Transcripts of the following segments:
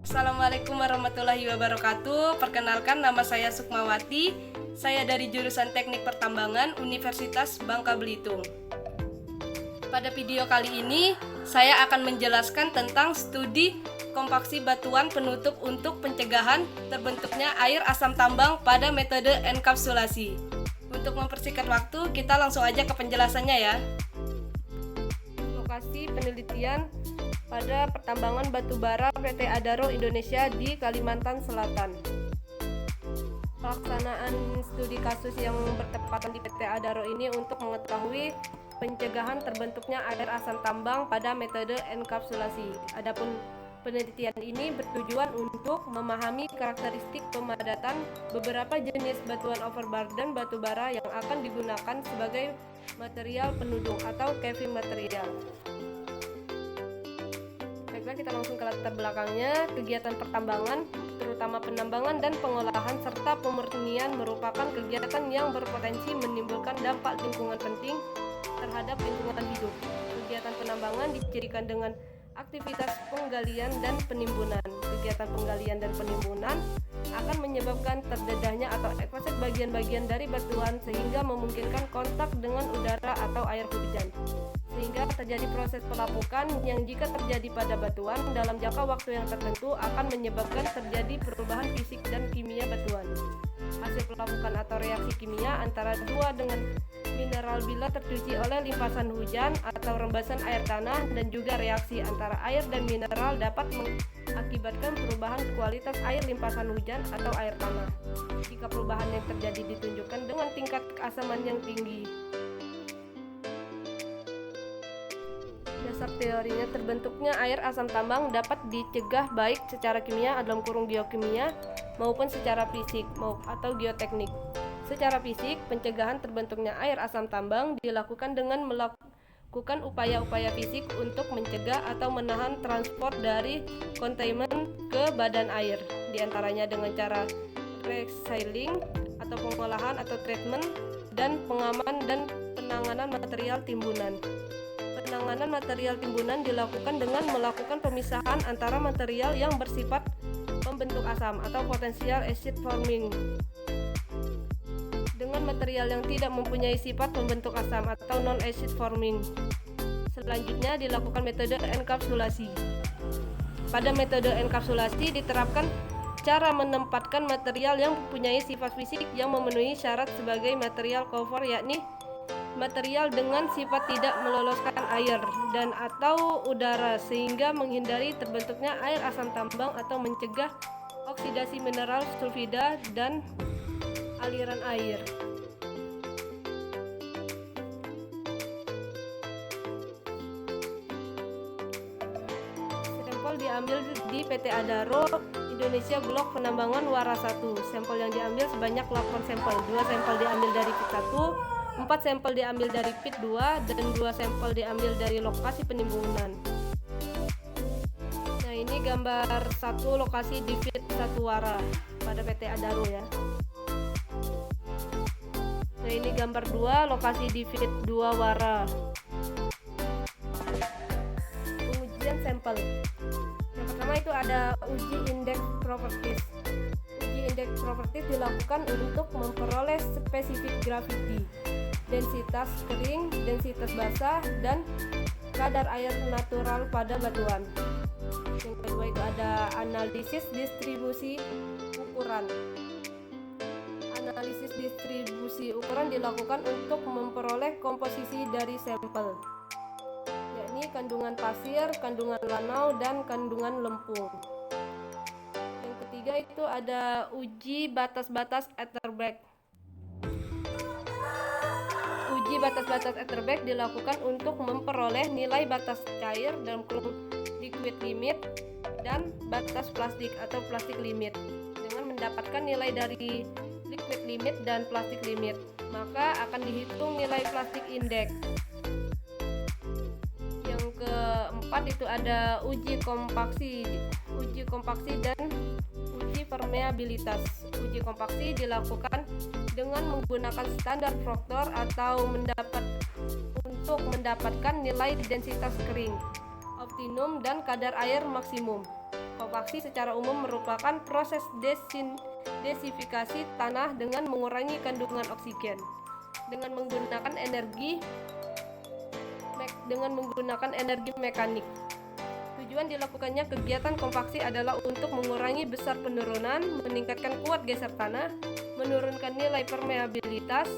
Assalamualaikum warahmatullahi wabarakatuh. Perkenalkan, nama saya Sukmawati. Saya dari jurusan Teknik Pertambangan Universitas Bangka Belitung. Pada video kali ini, saya akan menjelaskan tentang studi kompaksi batuan penutup untuk pencegahan terbentuknya air asam tambang pada metode enkapsulasi. Untuk mempersingkat waktu, kita langsung aja ke penjelasannya ya. Lokasi penelitian pada pertambangan batubara PT Adaro Indonesia di Kalimantan Selatan. Pelaksanaan studi kasus yang bertepatan di PT Adaro ini untuk mengetahui pencegahan terbentuknya air asam tambang pada metode enkapsulasi. Adapun penelitian ini bertujuan untuk memahami karakteristik pemadatan beberapa jenis batuan overburden batubara yang akan digunakan sebagai material penudung atau caving material. Baiklah, kita langsung ke latar belakangnya. Kegiatan pertambangan, terutama penambangan dan pengolahan serta pemurnian merupakan kegiatan yang berpotensi menimbulkan dampak lingkungan penting terhadap lingkungan hidup. Kegiatan penambangan dicirikan dengan aktivitas penggalian dan penimbunan. Kegiatan penggalian dan penimbunan akan menyebabkan terdedahnya atau eksposur bagian-bagian dari batuan sehingga memungkinkan kontak dengan udara atau air hujan, sehingga terjadi proses pelapukan yang jika terjadi pada batuan dalam jangka waktu yang tertentu akan menyebabkan terjadi perubahan fisik dan kimia batuan. Hasil pelapukan atau reaksi kimia antara dua dengan mineral bila tercuci oleh limpasan hujan atau rembesan air tanah, dan juga reaksi antara air dan mineral dapat mengakibatkan perubahan kualitas air limpasan hujan atau air tanah. Jika perubahan yang terjadi ditunjukkan dengan tingkat keasaman yang tinggi. Dasar teorinya, terbentuknya air asam tambang dapat dicegah baik secara kimia dalam kurung geokimia maupun secara fisik atau geoteknik. Secara fisik, pencegahan terbentuknya air asam tambang dilakukan dengan melakukan upaya-upaya fisik untuk mencegah atau menahan transport dari containment ke badan air, diantaranya dengan cara recycling atau pengolahan atau treatment, dan pengaman dan penanganan material timbunan. Penanganan material timbunan dilakukan dengan melakukan pemisahan antara material yang bersifat pembentuk asam atau potensial acid forming dengan material yang tidak mempunyai sifat pembentuk asam atau non-acid forming. Selanjutnya dilakukan metode enkapsulasi. Pada metode enkapsulasi diterapkan cara menempatkan material yang mempunyai sifat fisik yang memenuhi syarat sebagai material cover, yakni material dengan sifat tidak meloloskan air dan atau udara, sehingga menghindari terbentuknya air asam tambang atau mencegah oksidasi mineral sulfida dan aliran air. Sampel diambil di PT Adaro Indonesia Blok Penambangan Wara 1. Sampel yang diambil sebanyak 8 sampel. 2 sampel diambil dari pit 1, 4 sampel diambil dari pit 2, dan 2 sampel diambil dari lokasi penimbunan. Nah, ini gambar 1 lokasi di pit 1 Wara pada PT Adaro ya. Nah, ini gambar 2 lokasi di pit 2 Wara. Pengujian sampel. Yang pertama itu ada uji indeks properties. Uji indeks properties dilakukan untuk memperoleh spesifik gravity, densitas kering, densitas basah, dan kadar air natural pada batuan. Yang kedua itu ada analisis distribusi ukuran. Analisis distribusi ukuran dilakukan untuk memperoleh komposisi dari sampel, yakni kandungan pasir, kandungan lanau, dan kandungan lempung. Yang ketiga itu ada uji batas-batas Etterbeck. Uji batas-batas Etterbeck dilakukan untuk memperoleh nilai batas cair dalam kurung liquid limit dan batas plastik atau plastik limit. Dengan mendapatkan nilai dari liquid limit dan plastik limit, maka akan dihitung nilai plastik index. Yang keempat itu ada uji kompaksi dan uji permeabilitas. Uji kompaksi dilakukan dengan menggunakan standar Proctor atau mendapatkan nilai densitas kering, optimum, dan kadar air maksimum. Kompaksi secara umum merupakan proses desifikasi tanah dengan mengurangi kandungan oksigen dengan menggunakan energi mekanik. Tujuan dilakukannya kegiatan kompaksi adalah untuk mengurangi besar penurunan, meningkatkan kuat geser tanah, menurunkan nilai permeabilitas,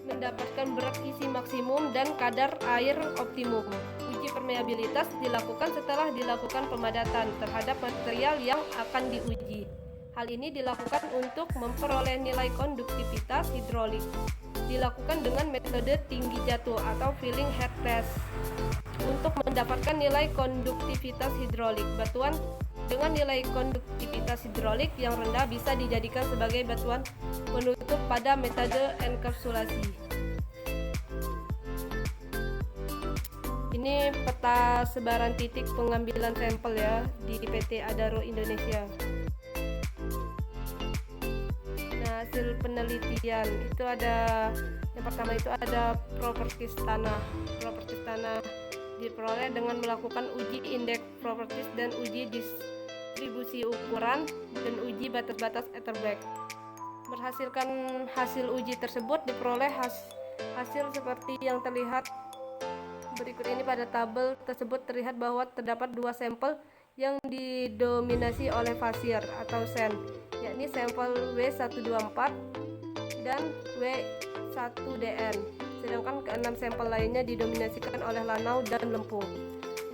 mendapatkan berat isi maksimum dan kadar air optimum. Uji permeabilitas dilakukan setelah dilakukan pemadatan terhadap material yang akan diuji. Hal ini dilakukan untuk memperoleh nilai konduktivitas hidrolik. Dilakukan dengan metode tinggi jatuh atau filling head test. Untuk mendapatkan nilai konduktivitas hidrolik, batuan dengan nilai konduktivitas hidrolik yang rendah bisa dijadikan sebagai batuan penutup pada metode enkapsulasi. Ini peta sebaran titik pengambilan sampel ya di PT Adaro Indonesia. Nah, hasil penelitian itu ada, yang pertama itu ada properties tanah. Properties tanah diperoleh dengan melakukan uji indeks properties dan uji distribusi ukuran dan uji batas-batas Etherbeck. Berhasilkan hasil uji tersebut diperoleh hasil seperti yang terlihat berikut ini. Pada tabel tersebut terlihat bahwa terdapat dua sampel yang didominasi oleh fasir atau sand, yakni sampel W124 dan W1DN, sedangkan keenam sampel lainnya didominasikan oleh lanau dan lempung.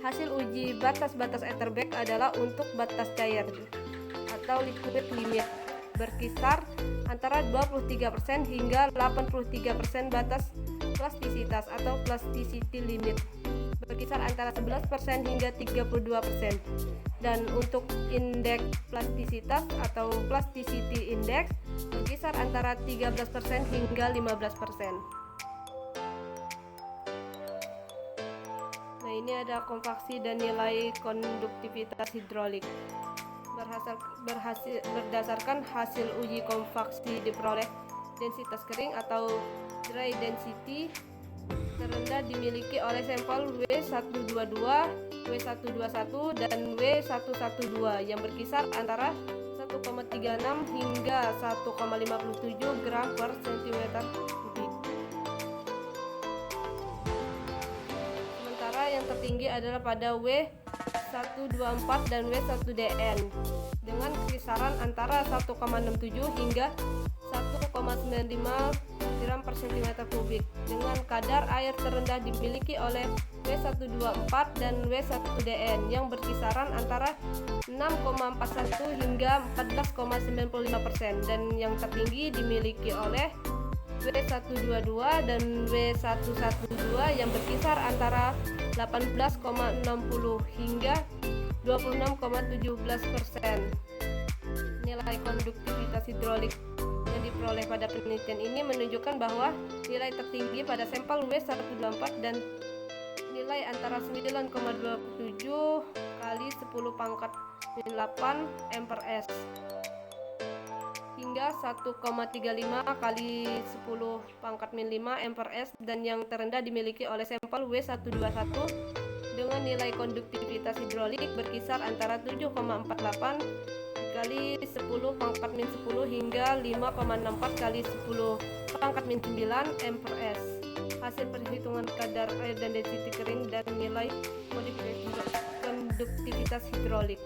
Hasil uji batas-batas Etherbeck adalah untuk batas cair atau liquid limit berkisar antara 23% hingga 83%, batas plastisitas atau plasticity limit berkisar antara 11% hingga 32%, dan untuk indeks plastisitas atau plasticity index berkisar antara 13% hingga 15%. Nah, ini ada kompaksi dan nilai konduktivitas hidrolik. Berdasarkan hasil uji kompaksi diperoleh densitas kering atau dry density terendah dimiliki oleh sampel W122, W121 dan W112 yang berkisar antara 1,36 hingga 1,57 gram per cm3. Sementara yang tertinggi adalah pada W124 dan W1DN dengan kisaran antara 1,67 hingga 1,95 gram per cm3, dengan kadar air terendah dimiliki oleh W124 dan W1DN yang berkisaran antara 6,41 hingga 14,95%, dan yang tertinggi dimiliki oleh W122 dan W112 yang berkisar antara 18,60 hingga 26,17%. Nilai konduktivitas hidrolik yang diperoleh pada penelitian ini menunjukkan bahwa nilai tertinggi pada sampel W124 dan nilai antara 9,27 kali 10 pangkat 8 m/s hingga 1,35 kali 10 pangkat 5 m/s, dan yang terendah dimiliki oleh sampel W121 dengan nilai konduktivitas hidrolik berkisar antara 7,48 kali 10 pangkat 10 hingga 5,64 kali 10 pangkat 9 m/s. Hasil perhitungan kadar air dan density kering dan nilai konduktivitas hidrolik.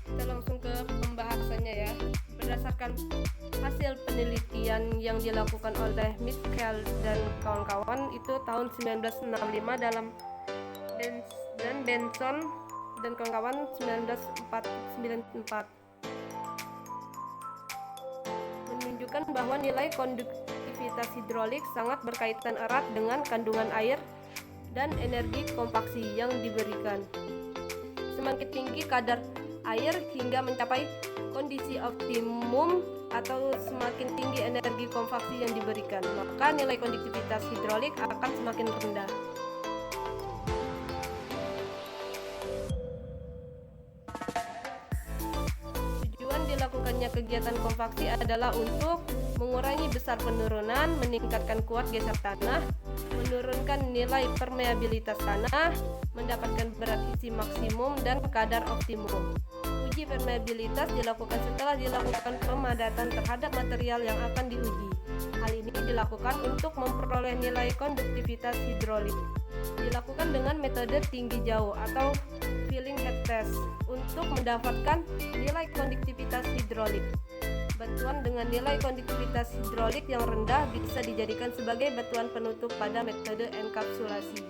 Kita langsung ke pembahasannya ya. Berdasarkan hasil penelitian yang dilakukan oleh Mitchell dan kawan-kawan itu tahun 1965 dan Benson dan kawan-kawan 1994 menunjukkan bahwa nilai konduktivitas hidrolik sangat berkaitan erat dengan kandungan air dan energi kompaksi yang diberikan. Semakin tinggi kadar air hingga mencapai kondisi optimum atau semakin tinggi energi kompaksi yang diberikan, maka nilai konduktivitas hidrolik akan semakin rendah. Tujuan dilakukannya kegiatan kompaksi adalah untuk mengurangi besar penurunan, meningkatkan kuat geser tanah, menurunkan nilai permeabilitas tanah, mendapatkan berat isi maksimum dan kadar optimum. Uji permeabilitas dilakukan setelah dilakukan pemadatan terhadap material yang akan diuji. Hal ini dilakukan untuk memperoleh nilai konduktivitas hidrolik. Dilakukan dengan metode tinggi jauh atau filling head test untuk mendapatkan nilai konduktivitas hidrolik. Batuan dengan nilai konduktivitas hidrolik yang rendah bisa dijadikan sebagai batuan penutup pada metode enkapsulasi.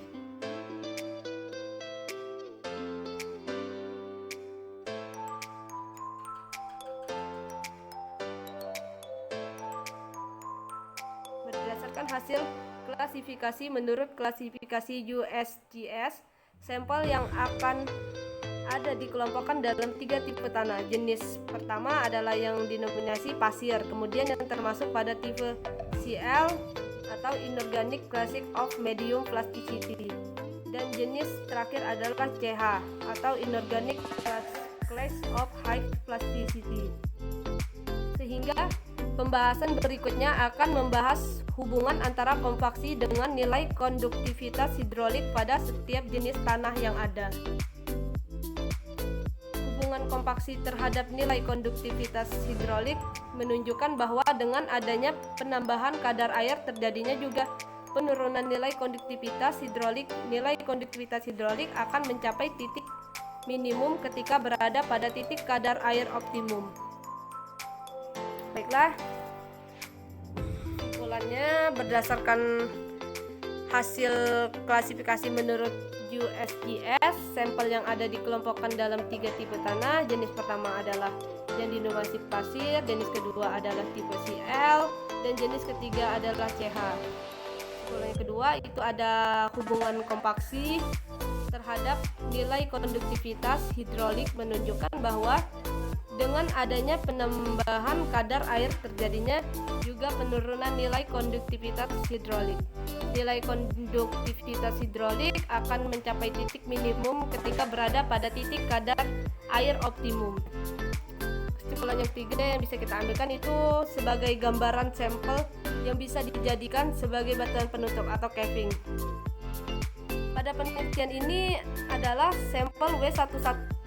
Berdasarkan hasil klasifikasi menurut klasifikasi USGS, sampel yang akan ada dikelompokkan dalam 3 tipe tanah. Jenis pertama adalah yang dinominasi pasir, kemudian yang termasuk pada tipe CL atau Inorganic Classic of Medium Plasticity, dan jenis terakhir adalah CH atau Inorganic Class of High Plasticity. Sehingga pembahasan berikutnya akan membahas hubungan antara kompaksi dengan nilai konduktivitas hidrolik pada setiap jenis tanah yang ada. Hubungan kompaksi terhadap nilai konduktivitas hidrolik menunjukkan bahwa dengan adanya penambahan kadar air terjadinya juga penurunan nilai konduktivitas hidrolik. Nilai konduktivitas hidrolik akan mencapai titik minimum ketika berada pada titik kadar air optimum. Baiklah, kesimpulannya berdasarkan hasil klasifikasi menurut USGS, sampel yang ada dikelompokkan dalam 3 tipe tanah. Jenis pertama adalah yang dinominasi pasir, jenis kedua adalah tipe CL, dan jenis ketiga adalah CH. Kesimpulan yang kedua itu ada hubungan kompaksi terhadap nilai konduktivitas hidrolik menunjukkan bahwa dengan adanya penambahan kadar air terjadinya juga penurunan nilai konduktivitas hidrolik. Nilai konduktivitas hidrolik akan mencapai titik minimum ketika berada pada titik kadar air optimum. Kesimpulan yang ketiga yang bisa kita ambilkan itu sebagai gambaran sampel yang bisa dijadikan sebagai batuan penutup atau caving. Pada penelitian ini adalah sampel W111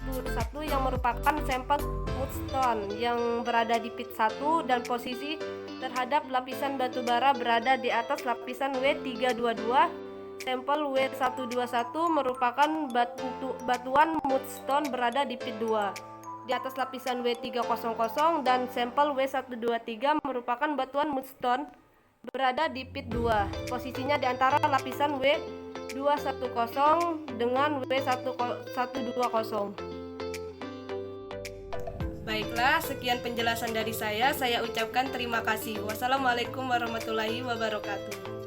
yang merupakan sampel mudstone yang berada di pit 1 dan posisi terhadap lapisan batu bara berada di atas lapisan W322. Sampel W121 merupakan batuan mudstone berada di pit 2 di atas lapisan W300, dan sampel W123 merupakan batuan mudstone berada di pit 2. Posisinya di antara lapisan W210 dengan W120. Baiklah, sekian penjelasan dari saya. Saya ucapkan terima kasih. Wassalamualaikum warahmatullahi wabarakatuh.